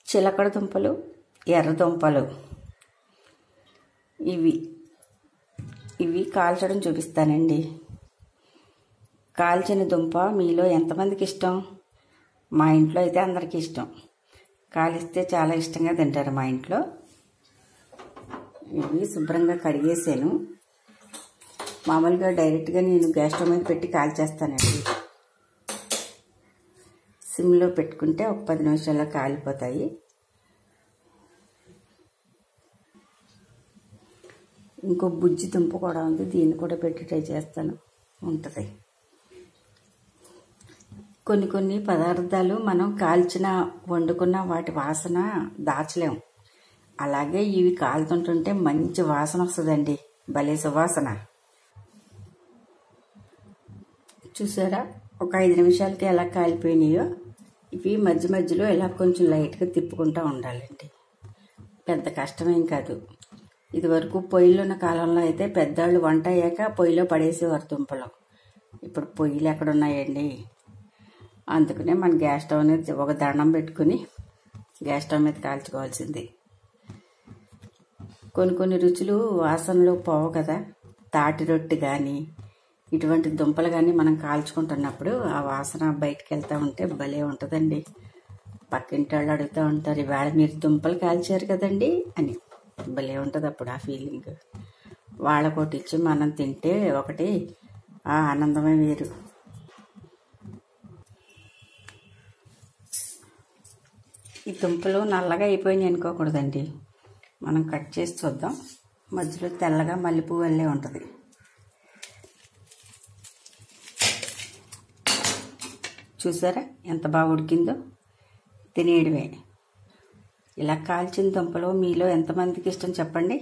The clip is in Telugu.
చిలకడ దుంపలు, ఎర్ర దుంపలు ఇవి కాల్చడం చూపిస్తానండి. కాల్చిన దుంప మీలో ఎంతమందికి ఇష్టం? మా ఇంట్లో అయితే అందరికీ ఇష్టం. కాలిస్తే చాలా ఇష్టంగా తింటారు మా ఇంట్లో. ఇవి శుభ్రంగా కడిగేసాను. మామూలుగా డైరెక్ట్గా నేను గ్యాస్ స్టవ్ మీద పెట్టి కాల్చేస్తానండి. సిమ్లో పెట్టుకుంటే ఒక 10 నిమిషాల్లో కాలిపోతాయి. ఇంకో బుజ్జి దుంప కూడా ఉంది, దీన్ని కూడా పెట్టి ట్రై చేస్తాను, ఉంటుంది. కొన్ని పదార్థాలు మనం కాల్చిన వండుకున్న వాటి వాసన దాచలేము. అలాగే ఇవి కాలుతుంటుంటే మంచి వాసన వస్తుందండి, భలే సువాసన. చూసారా ఒక 5 నిమిషాలకి ఎలా కాలిపోయినాయో. ఇవి మధ్య మధ్యలో ఇలా కొంచెం లైట్గా తిప్పుకుంటూ ఉండాలండి. పెద్ద కష్టమేం కాదు. ఇదివరకు పొయ్యిలో ఉన్న కాలంలో అయితే పెద్దవాళ్ళు వంట అయ్యాక పొయ్యిలో పడేసేవారు దుంపలు. ఇప్పుడు పొయ్యిలు ఎక్కడున్నాయండి? అందుకనే మన గ్యాస్ స్టవ్ అనేది ఒక దండం పెట్టుకుని గ్యాస్ స్టవ్ మీద కాల్చుకోవాల్సింది. కొన్ని రుచులు వాసనలో పోవు కదా. తాటి రొట్టె కానీ ఇటువంటి దుంపలు కానీ మనం కాల్చుకుంటున్నప్పుడు ఆ వాసన బయటకు వెళ్తూ ఉంటే భలే ఉంటుందండి. పక్కింటి వాళ్ళు అడుగుతూ ఉంటారు, ఇవాళ మీరు దుంపలు కాల్చారు కదండి అని. భలే ఉంటుంది అప్పుడు ఆ ఫీలింగ్. వాళ్ళకోటి ఇచ్చి మనం తింటే ఒకటి ఆ ఆనందమే వేరు. ఈ దుంపలు నల్లగా అయిపోయినాయి అనుకోకూడదండి. మనం కట్ చేసి చూద్దాం. మధ్యలో తెల్లగా మల్లెపువ్వు వల్లే ఉంటుంది. చూసారా ఎంత బాగా ఉడికిందో? తినేయడమే. ఇలా కాల్చిన దుంపలు మీలో ఎంతమందికి ఇష్టం చెప్పండి.